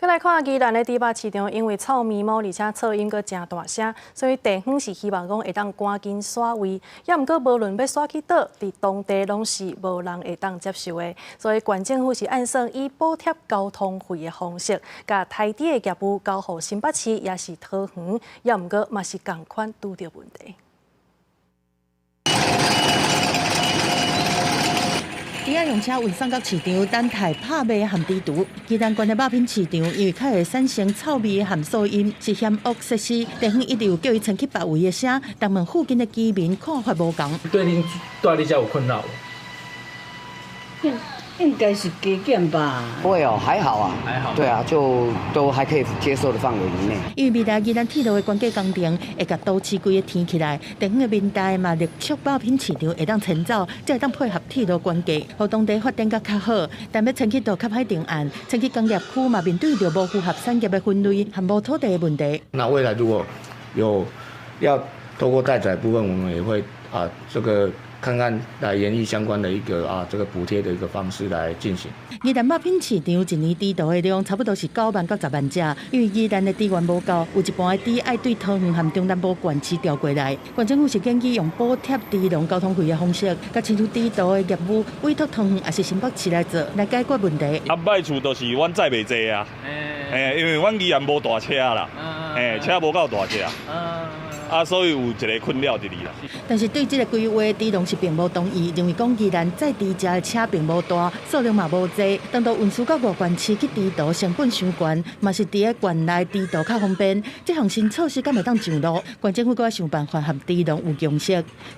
再来看宜兰的猪肉市场，因为臭咪毛，而且噪音阁真大声，所以地方是希望讲会当赶紧刷位。也毋过无论要刷去倒，伫当地拢是无人会当接受的。所以县政府是按算以补贴交通费的方式，甲台底的业务交互新北市，也是桃园，也毋过嘛是共款拄着问题。 伊啊用车运送到市场，等待拍卖含猪肚。宜兰县的肉品市场，因为较会产生臭味的含噪音，是险恶设施。地方一直有叫伊迁去别位的声，但问附近的居民看法无同。对你家有困扰无？应该是加减吧。不会哦，还好啊，还好。对啊，就都还可以接受的范围以内。因为未来宜兰铁路的关键工程会甲都市规个填起来，地方的民代嘛，力促肉品市场会当迁走，才会当配合铁路关键，互当地发展甲较好。但要迁去到较歹定案，迁去工业区嘛，面对着无符合产业的分类，和无土地的问题。那未来如果有要透过代载部分，我们也会这个。 看看来研议相关的一个这个补贴的一个方式来进行。宜兰肉品市场一年猪肚的量差不多是9万到10万只，因为宜兰的资源无够，有一半的猪爱对桃园和中南部县市调过来。县政府是建议用补贴猪笼交通费的方式，甲亲像猪肚的业务委托桃园还是新北市来做，来解决问题。歹处就是阮载袂济啊，因为阮宜兰无大车啦，车无够大车。 所以有一个困扰伫哩啦。但是对这个规划，猪农是并无同意，认为讲宜兰载猪只的车并无大，数量嘛无济，当到运输到外县市去猪肚成本伤悬，嘛是伫个县内猪肚较方便。这项新措施敢会当上路？县政府阁要想办法和猪农有共识。